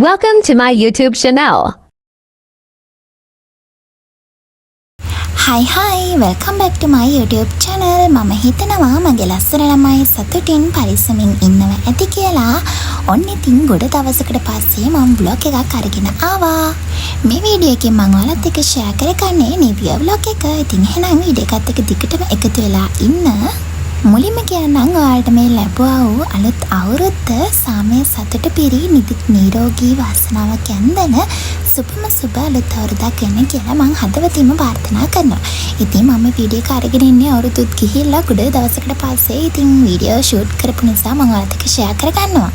Welcome to my YouTube channel. Hi, welcome back to my YouTube channel. මම හිතනවා මගේ ලස්සන ළමයි සතුටින් පරිස්සමින් ඉන්නවා ඇති කියලා. ඔන්න ඉතින් ගොඩ දවසකට පස්සේ මම vlog එකක් අරගෙන ආවා. මේ වීඩියෝ එකෙන් මම ඔයාලත් එක්ක share කරගන්නේ new vlog එක. ඉතින් එහෙනම් වීඩියෝ එකත් එක්ක දිගටම එකතු වෙලා ඉන්න. මුලින්ම කියන්නම් ඔයාලට මේ ලැබුවා වූ අලුත් අවුරුද්ද සාමය සතුට පිරි නිරෝගී වාසනාවක් යන්දන සුබ අලුත් අවුරුද්දක් වෙන්න කියලා මම හදවතින්ම ප්‍රාර්ථනා කරනවා. ඉතින් මම වීඩියෝ එක අරගෙන ඉන්නේ අවුරුද්දත් ගිහිල්ලා ගොඩ දවසකට පස්සේ. ඉතින් වීඩියෝ ෂූට් කරපු නිසා මම ඔයාලත් එක්ක share කරගන්නවා.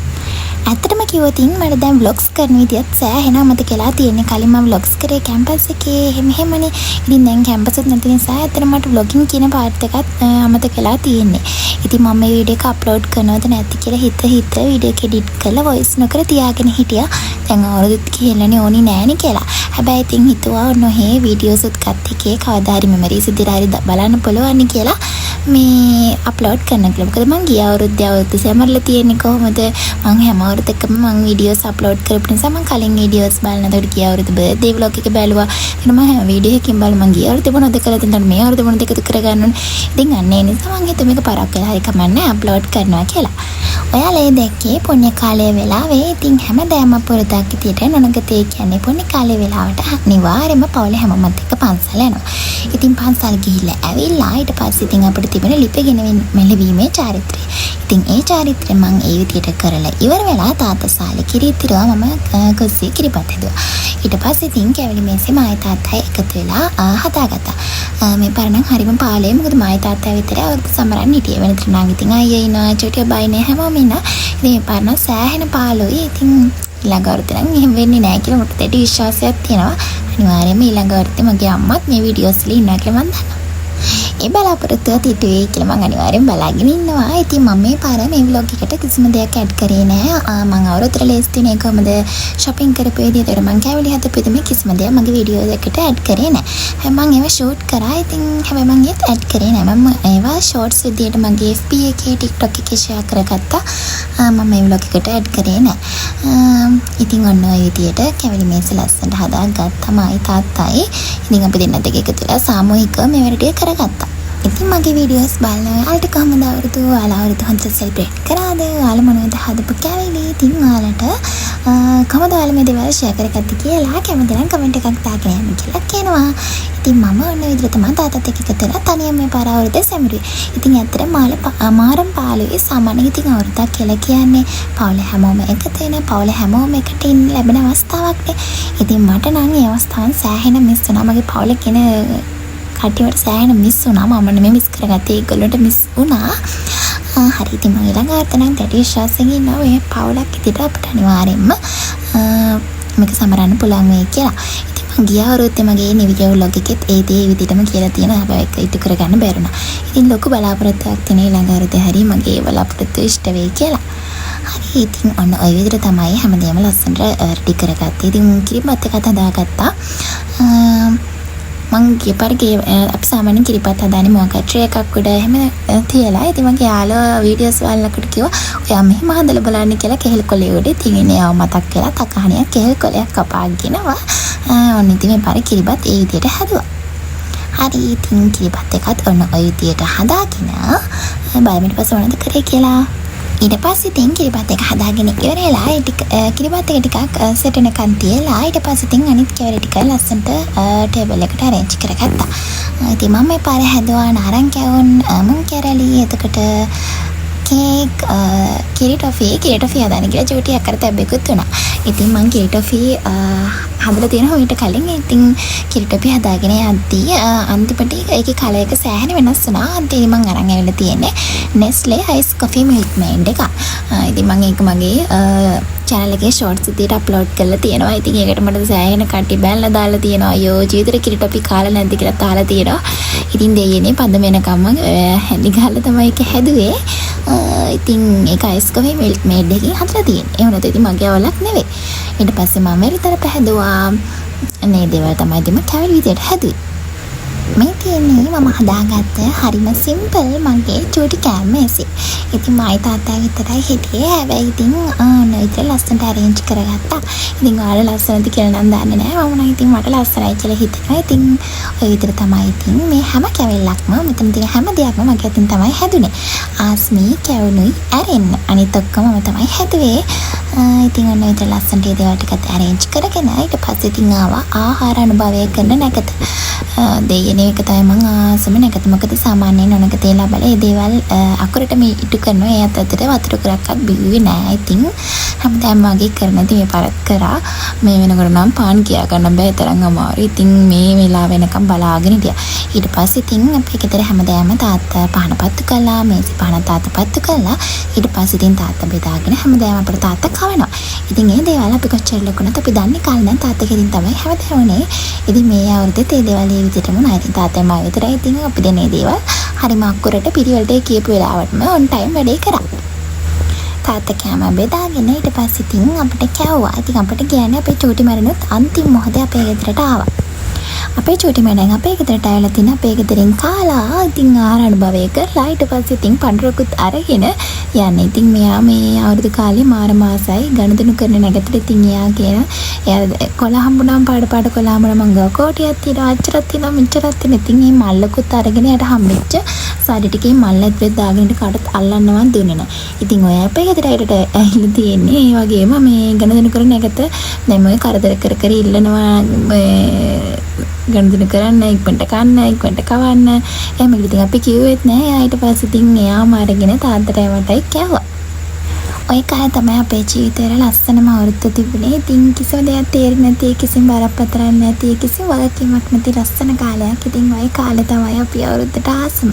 ඇත්තටම කිව්වොත් මට දැන් vlogs කරන විදියත් සෑහෙන අමතක වෙලා තියෙන්නේ. කලින් මම vlogs කරේ කැම්පස් එකේ එහෙමනේ. ඉතින් දැන් කැම්පස් එක නැති නිසා ඇත්තට මට vlogging කියන part එකත් අමතක වෙලා තියෙන්නේ. ඉතින් මම මේ වීඩියෝ එක අප්ලෝඩ් කරනවද නැති කියලා හිත වීඩියෝ එක එඩිට් කරලා voice නොකර තියාගෙන හිටියා. දැන් අවුරුද්දත් කියලානේ ඕනි නෑනේ කියලා. හැබැයි ඉතින් හිතුවා ඔන්නේ වීඩියෝස් උත් ගත්ත එකේ කවදා හරි මෙමරිස් ඉදිරියට හරි බලන්න පුළුවන් කියලා මේ අප්ලෝඩ් කරන්න කියලා. මොකද මං ගිය අවුරුද්දේ සැමරලා තියෙන්නේ කොහොමද? මං හැම අවුරුද්දකම මං වීඩියෝස් අප්ලෝඩ් කරපු නිසා මං කලින් වීඩියෝස් බලනකොට ගිය අවුරුද්දේ බර්ත්ඩේ vlog එක බැලුවා. එතන මම හැම වීඩියෝ එකකින් බලලා මං ගිය අවුරුද්දේ මොනවද කළා දැන් මේ අවුරුද්දේ මොනවද එකතු කරගන්න ඕනේ. ඉතින් අන්න ඒ නිසා මං හිතුවා මේක පරක් වෙලා හරි කමන්නේ අප්ලෝඩ් කරනවා කියලා. ඔයාලා දැක්කේ පුණ්‍ය කාලයේ වෙලාවේ. ඉතින් හැමදාම පුරතක් විදියට නොනගතේ කියන්නේ පුණ්‍ය කාලයේ වෙලාවට අනිවාර්යයෙන්ම පවුලේ හැමෝමත් එක්ක පන්සල යනවා. ඉතින් පන්සල් ගිහිල්ලා ඇවිල්ලා ඊට පස්සේ ඉතින් අපිට තිබෙන ලිපගෙන මෙලවීමේ චාරිත්‍රය. ඉතින් ඒ චාරිත්‍රය මම ඒ විදියට කරලා ඉවර වෙලා තාත්තා සාලේ කිරිතිරව මම කොස්සිය කිරිපත් හැදුවා. ඊට පස්සේ ඉතින් කැවිලි මේසේ මායි තාත්තයි එකතු වෙලා හදාගත්තා. මේ පරණම් හරිම පාළේ. මොකද මායි තාත්තා විතරයි අවුරුදු සමරන්න හිටියේ. වෙනතර නම් ඉතින් අයියා ඉනවා චුටිය බයිනේ හැමෝම ඉන්නා. ඉතින් මේ පරණම් සෑහෙන පාළුයි. ඉතින් ඊළඟ අවුරුද්දේ නම් එහෙම වෙන්නේ නැහැ කියලා මට දැඩි විශ්වාසයක් තියෙනවා. අනිවාර්යයෙන්ම ඊළඟ අවුරුද්දේ මගේ අම්මත් මේ වීඩියෝස් වල ඉන්නවා කියලා මම දන්නවා. ඒ බලාපොරොත්තුව තිටුවේ කියලා මම අනිවාර්යෙන් බලාගෙන ඉන්නවා. ඉතින් මම මේ පාර මේ vlog එකට කිසිම දෙයක් ඇඩ් කරේ නෑ. මම අවුරුද්දට ලේස්තිනේ කොහමද shopping කරපු විදියට මම කැවිලි හදපු විදිහේ කිසිම දෙයක් මගේ වීඩියෝ එකකට ඇඩ් කරේ නෑ. හැබැයි මම ඒවා ෂූට් කරා. ඉතින් හැබැයි මම ඒත් ඇඩ් කරේ නෑ. මම ඒවා shorts විදියට මගේ FB එකේ TikTok එකේ share කරගත්තා. මම මේ vlog එකට ඇඩ් කරේ නෑ. ඉතින් ඔන්න ඔය විදියට කැවිලි මේස ලස්සනට හදාගත්තා මායි තාත්තයි. ඉතින් අපි දෙන්න දෙක එකතු වෙලා සාමූහිකව මේ වැඩේ කරගත්තා. ඉතින් මගේ වීඩියෝස් බලන ඔයාලට කොහමද අවුරුදු අවුරුදු හොඳට සෙලිබ්‍රේට් කරාද? ඔයාලා මොනවද හදපු කැවිලි? ඉතින් ඔයාලට කොහමද ඔයාලා මේ දේවල් ෂෙයා කරගත්තේ කියලා කැමති නම් කමෙන්ට් එකක් දාගෙන යන්න කියලා කියනවා. ඉතින් මම ඔන්න විදිහට තමයි තාත්තත් එක්ක එකතු වෙලා තනියම මේ පාර අවුරුද්ද සැමරුවේ. ඉතින් ඇත්තට මාරම් පාළුවේ සාමාන්‍ය ඉතින් අවුරුද්දක් කියලා කියන්නේ පවුලේ හැමෝම එකතු වෙන පවුලේ හැමෝම එකට ඉන්න ලැබෙන අවස්ථාවක්නේ. ඉතින් මට නම් ඒ අවස්ථාවන් සෑහෙන මිස් වුණා. මගේ පවුලේ කෙන කටියට සෑහෙන මිස් වුණා. මම නෙමෙයි මිස් කරගත්තේ ඒගොල්ලන්ට මිස් වුණා. හරි ඉතින් මම ඊළඟ ආර්තනම් දැඩි විශ්වාසයෙන් ඉන්නවා මේ පවුලක් ඉදිරියට අපිට අනිවාර්යෙන්ම මේක සමරන්න පුළුවන් වෙයි කියලා. ඉතින් මම ගිය අවුරුද්දේ මගේ නිවිජය vlog එකෙත් ඒ දේ විදිහටම කියලා තියෙනවා. හැබැයි ඒක ඉටු කරගන්න බැරුණා. ඉතින් ලොකු බලාපොරොත්තුවක් තියෙන ඊළඟ අවුරුද්දේ හරි මගේ බලාපොරොත්තු ඉෂ්ට වෙයි කියලා. හරි ඉතින් ඔන්න ඔය විදිහට තමයි හැමදේම ලස්සනට රෙඩි කරගත්තේ. ඉතින් කිරිපත් එකත් හදාගත්තා. මං ගියපාරේ අපි සාමාන්‍යයෙන් කිරිපත් හදාන්නේ මොකක් ට්‍රේ එකක් උඩ එහෙම තියලා. ඉතින් මගේ යාළුවා වීඩියෝස් බලනකොට කිව්වා ඔයා මෙහෙම හදලා බලන්න කියලා කෙහෙල් කොලේ උඩ තියෙන ඒවා මතක් වෙලා තකහණියක් කෙහෙල් කොලයක් කපාගෙනවා. ඔන්න ඉතින් මේ පාරේ කිරිපත් ඒ විදිහට හැදුවා. හරි ඉතින් කිරිපත් එකත් ඔන්න ඔය විදිහට හදාගෙන බලමින් පස්සේ මොනවද කරේ කියලා. ඊට පස්සේ ඉතින් කිරිපත් එක හදාගෙන ඉවරලා කිරිපත් එක ටිකක් සෙට් වෙනකන් තියලා ඊට පස්සේ ඉතින් අනිත් කැවිලි ටික ලස්සනට ටේබල් එකට arrange කරගත්තා. ඉතින් මම මේ පාර හැදුවා නාරං කැවුම් මුං කැරලි එතකොට කේක් කිරි ටොෆි හදාන්න කියලා චූටියක් කර තැබෙකුත් වුණා. ඉතින් මං කිරි ටොෆි හදලා තියෙනවා ඊට කලින්. ඉතින් කිරි ටොෆි හදාගෙන යද්දී අන්තිමට ඒකේ කලර් එක සෑහෙන වෙනස් වුණා. අන්තිමට මං අරන් ඇවිල්ලා තියෙන්නේ Nestle Ice Coffee Milk Maid එක. ඉතින් මං ඒක මගේ channel එකේ shorts විදියට upload කරලා තියෙනවා. ඉතින් ඒකට මට සෑහෙන කටි බැලලා දාලා තියෙනවා. අයියෝ ජීවිතේ කිරි ටොෆි කාලා නැද්ද කියලා තාලා තියෙනවා. ඉතින් දෙයනේ පද වෙනකම්ම හැඳි ගහලා තමයි ඒක හැදුවේ. ඉතින් ඒක ice coffee milk maid එකකින් හදලා තියෙන්නේ. ඒ වුණත් ඉතින් මගේ අවලක් නෙවෙයි. ඊට පස්සේ මම මෙරිතර පැහැදුවා. මේ දේවල් තමයි දෙම කැවිලි විදියට හැදුවේ. මේ තියෙන්නේ මම හදාගත්ත හරිම සිම්පල් මගේ චූටි කෑම මේසෙ. ඉතින් මයි තාත්තා විතරයි හිටියේ. හැබැයි ඉතින් ඔන්න විතර ලස්සනට arrange කරගත්තා. ඉතින් ඔයාලා ලස්සනද කියලා නම් දන්නේ නැහැ. මම නම් ඉතින් මට ලස්සනයි කියලා හිතනවා. ඉතින් ඔය විතර තමයි ඉතින් මේ හැම කැවිල්ලක්ම මෙතන තියෙන හැම දෙයක්ම මගේ අතින් තමයි හැදුනේ. ආස්මී කැවුනුයි ඇරෙන්න. අනිත් ඔක්කොම මම තමයි හැදුවේ. ඉතින් ඔන්න විතර ලස්සනට ඒ දේවල් ටිකත් arrange කරගෙන ඊට පස්සේ ඉතින් ආවා ආහාර අනුභවය කරන නැකත. දෙයනේ එක තමයි මම ආසම නැකත. මොකද සාමාන්‍යයෙන් ඔනක තේ ලබලා ඒ දේවල් අකුරට මේ ඉටු කරනවා. ඒ අතට වතුර කරක්වත් බිව්වේ නෑ. ඉතින් හැමදාම වගේ කරන දේ මේ පරත් කරා. මේ වෙනකොට නම් පාන් කියා ගන්න බෑ තරම් අමාරුයි. ඉතින් මේ වෙලාව වෙනකම් බලාගෙන හිටියා. ඊට පස්සේ ඉතින් අපේ ගෙදර හැමදාම තාත්තා පහන පත්තු කළා. මේසි පහන තාත්තා පත්තු කළා. ඊට පස්සේ ඉතින් තාත්තා බෙදාගෙන හැමදාම අපේ තාත්තා කවනවා. ඉතින් ඒ දේවල් අපි කොච්චර ලොකුනත් අපි දන්නේ කාලේ නම් තාත්තගෙන් තමයි හැමදාම උනේ. ඉතින් මේ අවුරුද්දේ ඒ දේවල් ඒ විදිහටම නෑ. ඉතින් තාත්තා මා විතරයි ඉතින් අපි දෙන්නේ දේවල් හරිම අක්කුරට පිළිවෙලට කියපු වෙලාවටම on time වැඩේ කරා. තාත්තා කෑම බෙදාගෙන ඊට පස්සේ ඉතින් අපිට කැවුවා. ඉතින් අපිට කියන්නේ අපේ චූටි මරණත් අන්තිම මොහොතේ අපේ ගෙදරට ආවා. අපේ චූටි මරණන් අපේ ගෙදරට ආවලා තින අපේ ගෙදරින් කාලා ඉතින් ආහාර අනුභවය කරලා ඊට පස්සේ ඉතින් පඬුරකුත් අරගෙන යන්නේ. ඉතින් මෙයා මේ අවුරුදු කාලේ මාර මාසයි ගණදෙනු කරන නැගතට ඉතින් එයා කියන එයා කොළ හම්බුනාම පාඩ කොළ හම්බුනා මං ගාව කෝටියක් තියෙනවා අච්චරක් තියෙනවා මෙච්චරක් තියෙනවා. ඉතින් මේ මල්ලකුත් අරගෙන යට හම්බෙච්ච සාඩි ටිකේ මල්ල ඇතුලේ දාගෙන ඉඳ කාටත් අල්ලන්නවත් දුන්නේ නැහැ. ඉතින් ඔය අපේ ගෙදරට ඇහිලා තියෙන්නේ ඒ වගේම මේ ගණදෙනු කරන නැගත දැන් ඔය කරදර කර ඉල්ලනවා ගණදෙනු කරන්න ඉක්මනට කන්න ඉක්මනට කවන්න. එහෙම ඉතින් අපි කිව්වෙත් නෑ. ඊට පස්සේ ඉතින් එයාම අරගෙන තාත්තටයි මටයි කෑවා. ඔය කාලේ තමයි අපේ ජීවිතේ ලස්සනම අවුරුද්ද තිබුණේ. ඉතින් කිසිම දෙයක් තේරෙන්නේ නැති කිසිම බරපතලක් නැති කිසිම වගකීමක් නැති ලස්සන කාලයක්. ඉතින් ඔය කාලේ තමයි අපි අවුරුද්දට ආසම.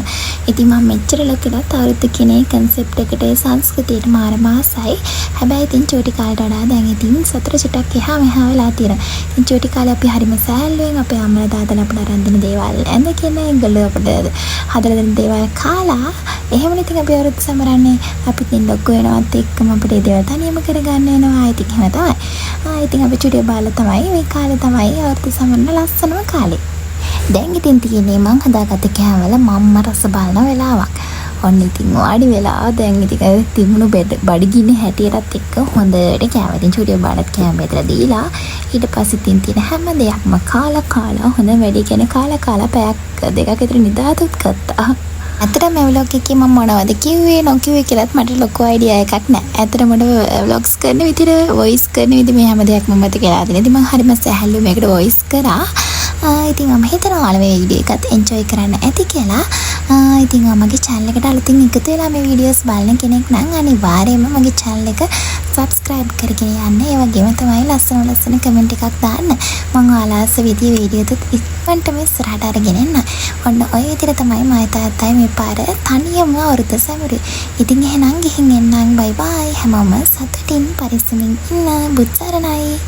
ඉතින් මම මෙච්චර ලොකුලත් අවුරුද්ද කෙනේ concept එකට ඒ සංස්කෘතියට මාර මාසයි. හැබැයි ඉතින් චූටි කාලේට වඩා දැන් ඉතින් සතර චුටක් එහා මෙහා වෙලා තියෙනවා. ඉතින් චූටි කාලේ අපි හරිම සෑහලුවෙන් අපේ අම්මලා තාත්තලා අපට අරන් දෙන දේවල් ඇඳගෙන ඒගොල්ලෝ අපට හදලා දෙන දේවල් කාලා එහෙමනේ ඉතින් අපි අවුරුද්ද සමරන්නේ. අපි ඉතින් ලොකු වෙනවත් එක්කම අපිට ඒ දේවල් තනියම කරගන්න වෙනවා. ඉතින් එහෙම තමයි. ඉතින් අපි චුටිය බාලා තමයි මේ කාලේ තමයි අවුරුද්ද සමරන ලස්සනම කාලේ. දැන් ඉතින් තියෙන්නේ මං හදාගත්ත කෑමවල මම්ම රස බලන වෙලාවක්. ඔන්න ඉතින් වාඩි වෙලා දැන් ඉතින් තිබුණු බඩගින්නේ හැටියටත් එක්ක හොඳට කෑම. ඉතින් චුටිය බාලත් කෑම බෙදලා දීලා ඊට පස්සේ ඉතින් තියෙන හැම දෙයක්ම කාලා හොඳ වැඩි කියන කාලා පැයක් දෙකක් විතර නිදාතුත් ගත්තා. ඇත්තටම මේ vlog එකේ මම මොනවද කිව්වේ නොකිව්වේ කියලාත් මට ලොකු අයිඩියා එකක් නැහැ. ඇත්තටම මට vlogs කරන විදිහට voice කරන විදිහ මේ හැම දෙයක්ම මතක කියලා දෙන. ඉතින් මම හරිම සැහැල්ලුව මේකට voice කරා. ඉතින් මම හිතනවා ඔයාලා මේ වීඩියෝ එකත් enjoy කරන්න ඇති කියලා. ඉතින් මගේ channel එකට අලුතින් එකතු වෙලා මේ videos බලන කෙනෙක් නම් අනිවාර්යයෙන්ම මගේ channel එක subscribe කරගෙන යන්න. ඒ වගේම තමයි ලස්සන comment එකක් දාන්න. මම ඔයාලාස විදිහේ වීඩියෝ තුත් ඉක්මනට මේ ඉස්සරහට අරගෙන එන්න. ඔන්න ඔය විදිහට තමයි මම තාත්තයි මේ පාර තනියම අවුරුද්ද සමරුවේ. ඉතින් එහෙනම් ගිහින් එන්නම්. bye bye. හැමෝම සතුටින් පරිස්සමින් ඉන්න. බුත් සරණයි.